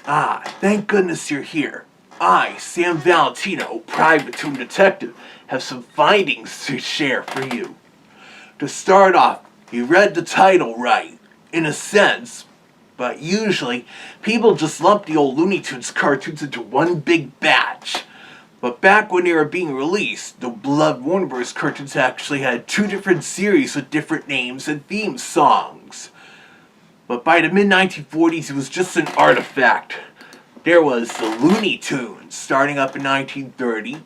Ah, thank goodness you're here. I, Sam Valentino, private toon detective, have some findings to share for you. To start off, you read the title right, in a sense, but usually people just lump the old Looney Tunes cartoons into one big batch. But back when they were being released, the beloved Warner Bros. Cartoons actually had two different series with different names and theme songs. But by the mid-1940s, it was just an artifact. There was the Looney Tunes, starting up in 1930,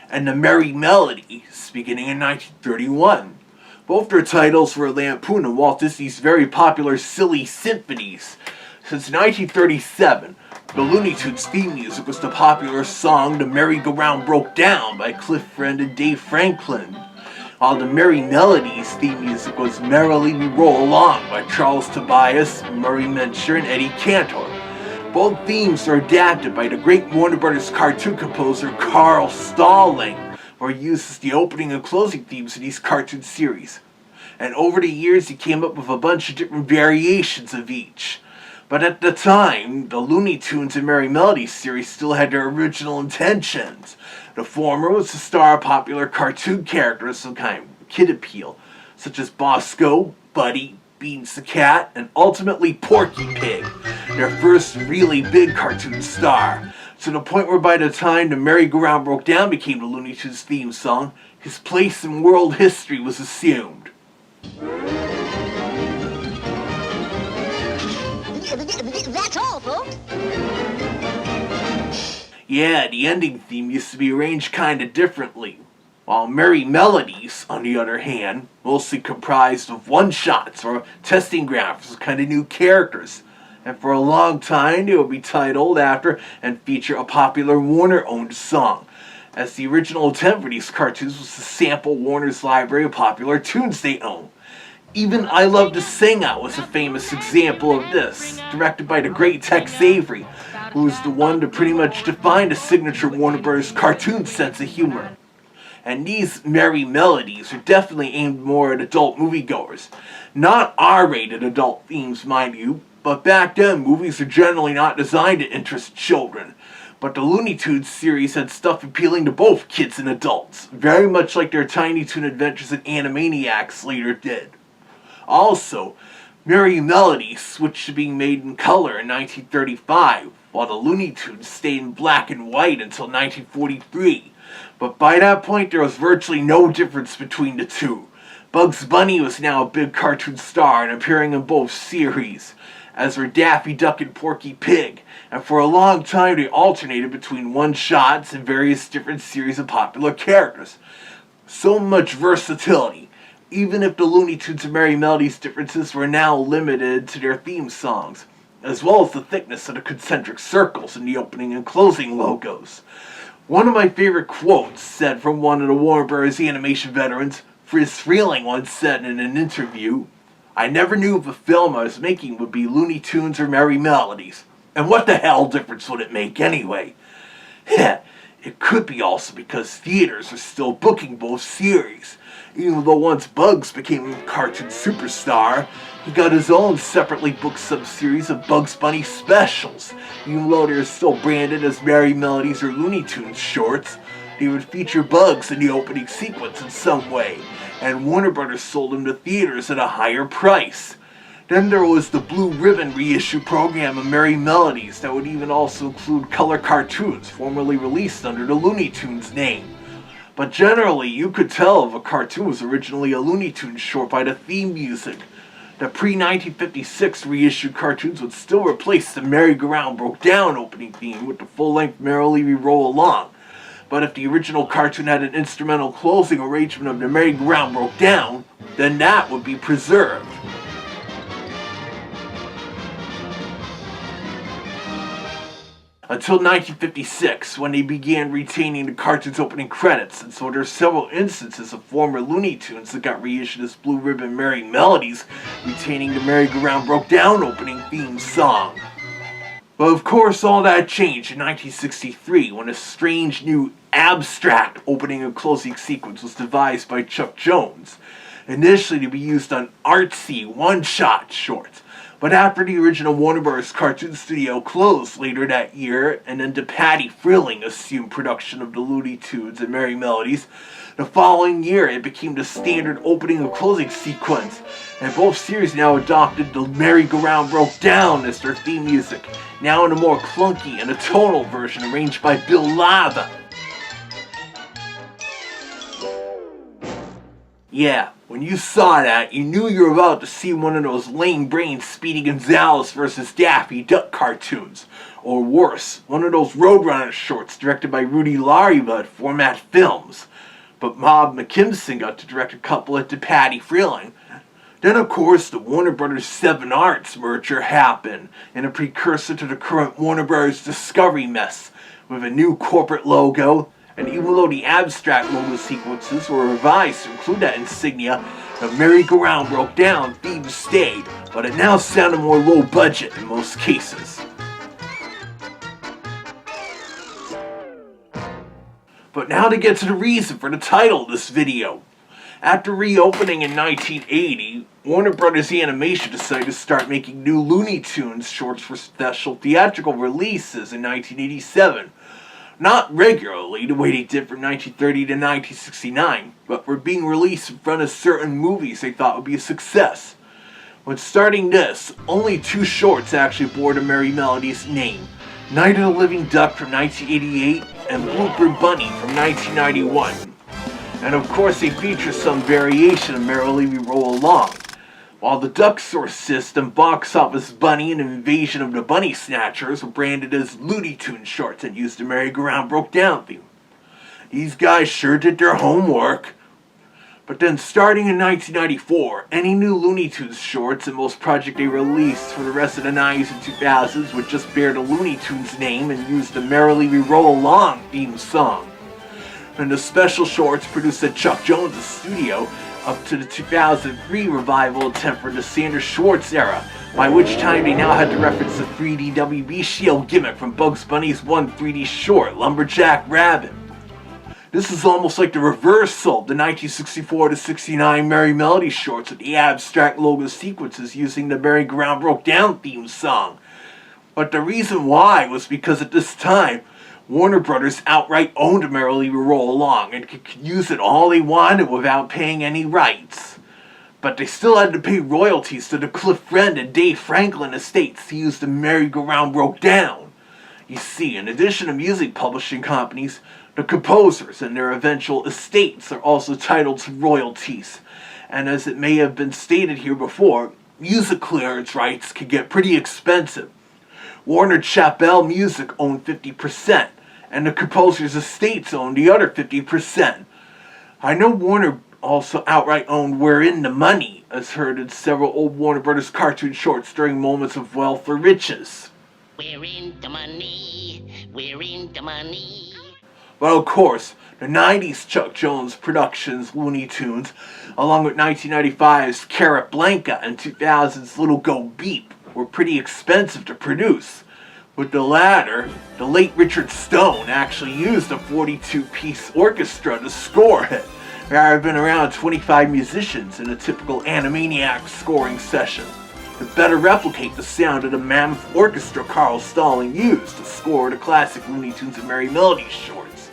and the Merrie Melodies, beginning in 1931. Both their titles were a lampoon of Walt Disney's very popular silly symphonies. Since 1937, the Looney Tunes theme music was the popular song The Merry-Go-Round Broke Down by Cliff Friend and Dave Franklin, while the Merrie Melodies theme music was Merrily We Roll Along by Charles Tobias, Murray Mencher, and Eddie Cantor. Both themes are adapted by the great Warner Bros. Cartoon composer Carl Stalling, where he uses the opening and closing themes in these cartoon series. And over the years, he came up with a bunch of different variations of each. But at the time, the Looney Tunes and Merrie Melodies series still had their original intentions. The former was to star popular cartoon characters, some kind of kid appeal, such as Bosco, Buddy, Beans the Cat, and ultimately Porky Pig, their first really big cartoon star, to the point where by the time The Merry-Go-Round Broke Down became the Looney Tunes theme song, his place in world history was assumed. That's all, folks. Yeah, the ending theme used to be arranged kinda differently, while Merrie Melodies, on the other hand, mostly comprised of one-shots or testing grounds for kind of new characters, and for a long time they would be titled after and feature a popular Warner-owned song, as the original intent for these cartoons was to sample Warner's library of popular tunes they own. Even I Love to Sing Out was a famous example of this, directed by the great Tex Avery, who was the one to pretty much define the signature Warner Bros. Cartoon sense of humor. And these Merrie Melodies are definitely aimed more at adult moviegoers. Not R-rated adult themes, mind you, but back then movies are generally not designed to interest children. But the Looney Tunes series had stuff appealing to both kids and adults, very much like their Tiny Toon Adventures and Animaniacs later did. Also, Merrie Melodies switched to being made in color in 1935, while the Looney Tunes stayed in black and white until 1943. But by that point, there was virtually no difference between the two. Bugs Bunny was now a big cartoon star and appearing in both series, as were Daffy Duck and Porky Pig, and for a long time they alternated between one-shots and various different series of popular characters. So much versatility, even if the Looney Tunes and Merrie Melodies differences were now limited to their theme songs, as well as the thickness of the concentric circles in the opening and closing logos. One of my favorite quotes, said from one of the Warner Bros. Animation veterans, Friz Freeling, once said in an interview, "I never knew if a film I was making would be Looney Tunes or Merrie Melodies. And what the hell difference would it make anyway?" It could be also because theaters are still booking both series. Even though once Bugs became a cartoon superstar, he got his own separately booked sub-series of Bugs Bunny specials. Even though they're still branded as Merrie Melodies or Looney Tunes shorts, they would feature Bugs in the opening sequence in some way, and Warner Brothers sold them to theaters at a higher price. Then there was the Blue Ribbon reissue program of Merrie Melodies that would even also include color cartoons formerly released under the Looney Tunes name. But generally, you could tell if a cartoon was originally a Looney Tunes short by the theme music. The pre-1956 reissued cartoons would still replace the Merry-Go-Round Broke Down opening theme with the full-length Merrily We Roll Along. But if the original cartoon had an instrumental closing arrangement of the Merry-Go-Round Broke Down, then that would be preserved. Until 1956, when they began retaining the cartoon's opening credits, and so there are several instances of former Looney Tunes that got reissued as Blue Ribbon Merrie Melodies, retaining the Merry-Go-Round Broke Down opening theme song. But of course all that changed in 1963 when a strange new abstract opening and closing sequence was devised by Chuck Jones, initially to be used on artsy one-shot shorts. But after the original Warner Bros. Cartoon studio closed later that year, and then DePatie Frilling assumed production of the Looney Tunes and Merrie Melodies, the following year it became the standard opening and closing sequence, and both series now adopted the Merry-Go-Round Broke Down as their theme music, now in a more clunky and atonal version arranged by Bill Lava. Yeah, when you saw that, you knew you were about to see one of those lame-brained Speedy Gonzales vs. Daffy Duck cartoons. Or worse, one of those Roadrunner shorts directed by Rudy Lariva at Format Films. But Bob McKimson got to direct a couple at DePatie Frilling. Then, of course, the Warner Bros. 7 Arts merger happened, and a precursor to the current Warner Bros. Discovery mess, with a new corporate logo. And even though the abstract logo sequences were revised to include that insignia, the Merry-Go-Round Broke Down theme stayed, but it now sounded more low budget in most cases. But now to get to the reason for the title of this video. After reopening in 1980, Warner Bros. Animation decided to start making new Looney Tunes shorts for special theatrical releases in 1987. Not regularly, the way they did from 1930 to 1969, but were being released in front of certain movies they thought would be a success. When starting this, only 2 shorts actually bore the Merrie Melodies name: Night of the Living Duck from 1988 and Blooper Bunny from 1991. And of course they feature some variation of Merrily We Roll Along, while the Duck Source System, Box Office Bunny, and Invasion of the Bunny Snatchers were branded as Looney Tunes shorts and used the Merry-Go-Round Broke Down theme. These guys sure did their homework. But then starting in 1994, any new Looney Tunes shorts and most projects they released for the rest of the 90s and 2000s would just bear the Looney Tunes name and use the Merrily We Roll Along theme song. And the special shorts produced at Chuck Jones' studio up to the 2003 revival attempt for the Sanders Schwartz era, by which time they now had to reference the 3D WB Shield gimmick from Bugs Bunny's one 3D short, Lumberjack Rabbit. This is almost like the reversal of the 1964 to 69 Merrie Melodies shorts with the abstract logo sequences using the Merry-Go-Round Broke Down theme song. But the reason why was because at this time, Warner Brothers outright owned Merrily We Roll Along and could use it all they wanted without paying any rights. But they still had to pay royalties to the Cliff Friend and Dave Franklin estates to use the Merry-Go-Round Broke Down. You see, in addition to music publishing companies, the composers and their eventual estates are also titled to royalties. And as it may have been stated here before, music clearance rights can get pretty expensive. Warner Chappell Music owned 50%, and the composer's estates owned the other 50%. I know Warner also outright owned We're in the Money, as heard in several old Warner Bros. Cartoon shorts during moments of wealth or riches. We're in the money. We're in the money. But of course, the 90s Chuck Jones Productions Looney Tunes, along with 1995's Carrot Blanca and 2000's Little Go Beep, were pretty expensive to produce. With the latter, the late Richard Stone actually used a 42-piece orchestra to score it. There have been around 25 musicians in a typical Animaniacs scoring session to better replicate the sound of the mammoth orchestra Carl Stalling used to score the classic Looney Tunes and Merrie Melodies shorts.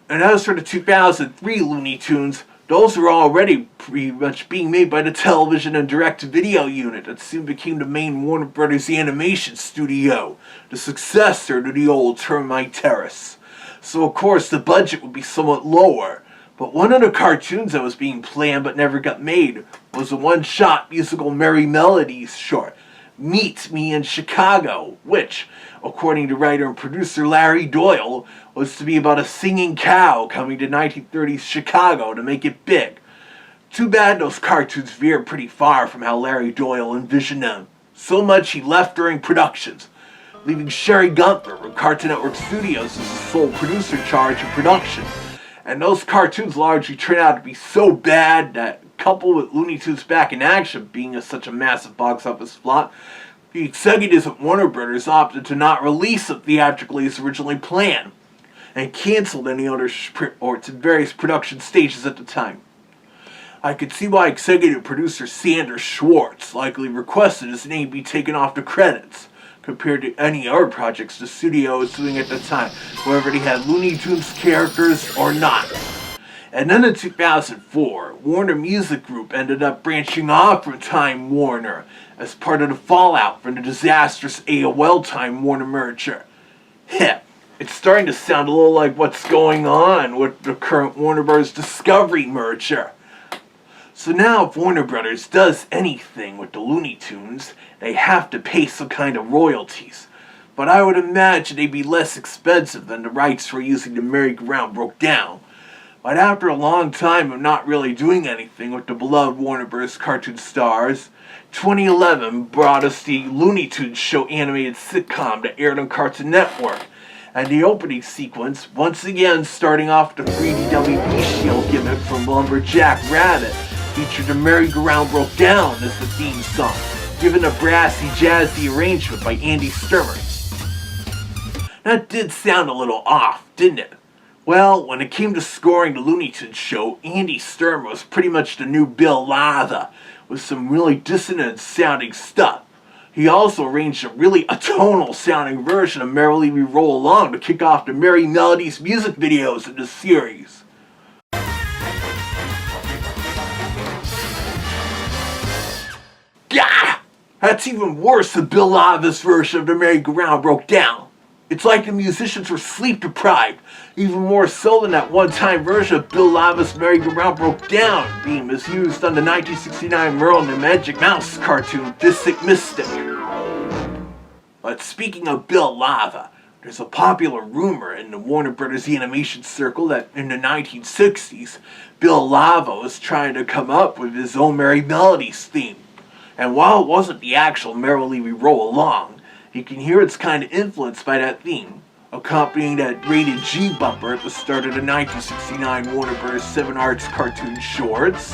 And as for the 2003 Looney Tunes, those were already pretty much being made by the television and direct-to-video unit that soon became the main Warner Bros. Animation studio, the successor to the old Termite Terrace. So of course the budget would be somewhat lower, but one of the cartoons that was being planned but never got made was a one-shot musical Merrie Melodies short, Meet Me in Chicago, which, according to writer and producer Larry Doyle, was to be about a singing cow coming to 1930s Chicago to make it big. Too bad those cartoons veered pretty far from how Larry Doyle envisioned them. So much he left during productions, leaving Sherry Gunther from Cartoon Network Studios as the sole producer in charge of production. And those cartoons largely turned out to be so bad that, coupled with Looney Tunes Back in Action being such a massive box office flop, the executives at Warner Bros. Opted to not release it theatrically as originally planned, and canceled any other reports in various production stages at the time. I could see why executive producer Sanders Schwartz likely requested his name be taken off the credits, compared to any other projects the studio was doing at the time, whether they had Looney Tunes characters or not. And then in 2004, Warner Music Group ended up branching off from Time Warner as part of the fallout from the disastrous AOL Time Warner merger. Heh, it's starting to sound a little like what's going on with the current Warner Bros. Discovery merger. So now if Warner Brothers does anything with the Looney Tunes, they have to pay some kind of royalties. But I would imagine they'd be less expensive than the rights for using the merry-go-round broke down. But after a long time of not really doing anything with the beloved Warner Bros. Cartoon stars, 2011 brought us the Looney Tunes show animated sitcom that aired on Cartoon Network. And the opening sequence, once again starting off the 3D WB shield gimmick from Lumberjack Rabbit, featured the merry-go-round broke down as the theme song, given a brassy, jazzy arrangement by Andy Sturmer. That did sound a little off, didn't it? Well, when it came to scoring the Looney Tunes show, Andy Sturmer was pretty much the new Bill Lava, with some really dissonant-sounding stuff. He also arranged a really atonal-sounding version of Merrily We Roll Along to kick off the Merrie Melodies music videos in the series. Gah! That's even worse than Bill Lava's version of the merry-go-round broke down. It's like the musicians were sleep-deprived, even more so than that one-time version of Bill Lava's merry-go-round broke down theme as used on the 1969 Merlin and Magic Mouse cartoon Distant Mystic. But speaking of Bill Lava, there's a popular rumor in the Warner Brothers animation circle that in the 1960s, Bill Lava was trying to come up with his own Merrie Melodies theme. And while it wasn't the actual Merrily We Roll Along, you can hear it's kind of influenced by that theme, accompanying that rated G bumper at the start of the 1969 Warner Bros. 7 Arts cartoon shorts.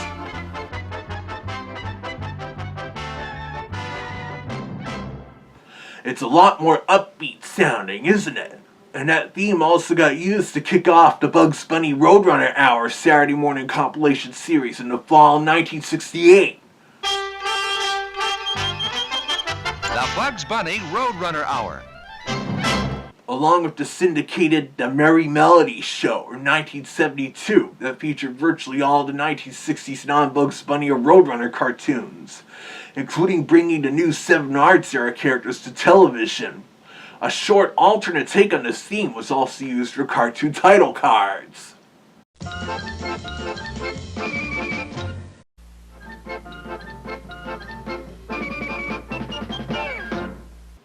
It's a lot more upbeat sounding, isn't it? And that theme also got used to kick off the Bugs Bunny Roadrunner Hour Saturday morning compilation series in the fall of 1968. The Bugs Bunny Roadrunner Hour. Along with the syndicated The Merrie Melodies show, in 1972, that featured virtually all the 1960s non-Bugs Bunny or Roadrunner cartoons, including bringing the new 7 Arts era characters to television. A short alternate take on this theme was also used for cartoon title cards.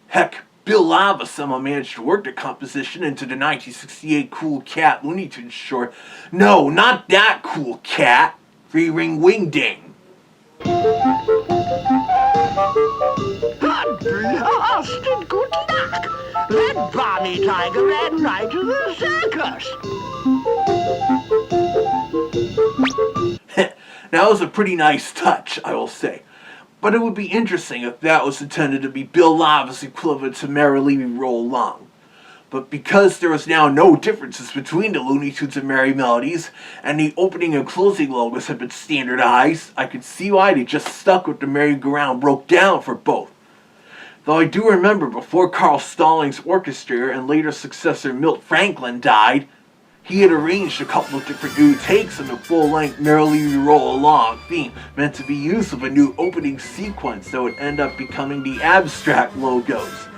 Heck, Bill Lava somehow managed to work the composition into the 1968 Cool Cat Looney Tunes short. No, not that Cool Cat! Three Ring Wing Ding. At blasted good luck! That Barney Tiger ran right to the circus! That was a pretty nice touch, I will say. But it would be interesting if that was intended to be Bill Lava's equivalent to Merrily We Roll Along. But because there was now no differences between the Looney Tunes and Merrie Melodies, and the opening and closing logos had been standardized, I could see why they just stuck with the merry-go-round broke down for both. Though I do remember before Carl Stallings' orchestrator and later successor Milt Franklin died, he had arranged a couple of different new takes on the full-length Merrily We Roll Along theme, meant to be used with a new opening sequence that would end up becoming the abstract logos,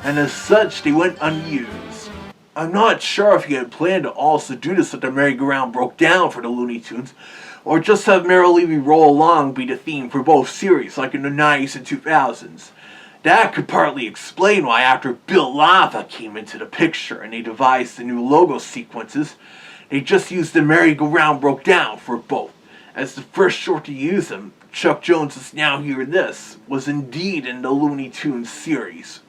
and as such they went unused. I'm not sure if he had planned to also do this with the merry-go-round broke down for the Looney Tunes, or just have Merrily We Roll Along be the theme for both series like in the 90s and 2000s. That could partly explain why after Bill Lava came into the picture and they devised the new logo sequences, they just used the merry-go-round broke down for both. As the first short to use them, Chuck Jones's Now Hear This was indeed in the Looney Tunes series.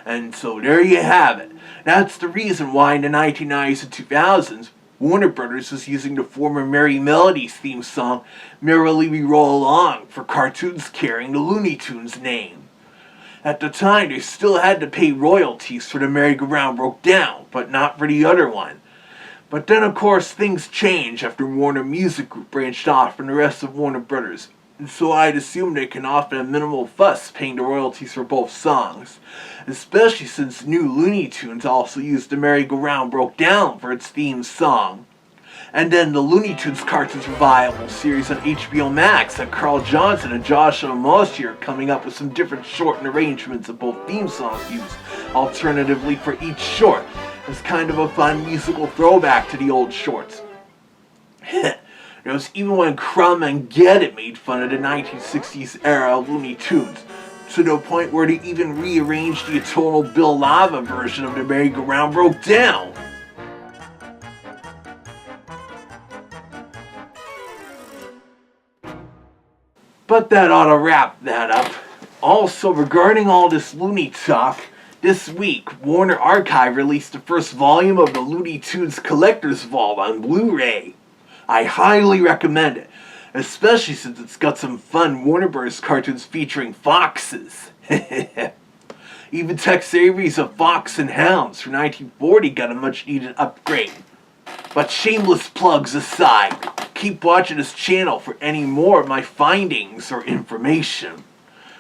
And so there you have it. That's the reason why in the 1990s and 2000s, Warner Brothers was using the former Merrie Melodies theme song, Merrily We Roll Along, for cartoons carrying the Looney Tunes name. At the time, they still had to pay royalties for the merry-go-round broke down, but not for the other one. But then of course things changed after Warner Music Group branched off from the rest of Warner Brothers, and so I'd assume they can often have minimal fuss paying the royalties for both songs, especially since new Looney Tunes also used the Merry-Go-Round Broke Down for its theme song. And then the Looney Tunes Cartoons Revival series on HBO Max had Carl Johnson and Joshua Mosier coming up with some different shortened arrangements of both theme songs used alternatively for each short. It's kind of a fun musical throwback to the old shorts. There was even one Crumb and Get It made fun of the 1960s era of Looney Tunes, to the point where they even rearranged the atonal Bill Lava version of the Merry-Go-Round Broke Down. But that ought to wrap that up. Also, regarding all this Looney talk, this week, Warner Archive released the first volume of the Looney Tunes Collector's Vault on Blu-ray. I highly recommend it, especially since it's got some fun Warner Bros. Cartoons featuring foxes. Even Tex Avery's A Fox and Hounds from 1940 got a much-needed upgrade. But shameless plugs aside, keep watching this channel for any more of my findings or information,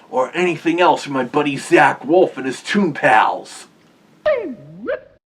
or anything else from my buddy Zach Wolf and his Toon Pals.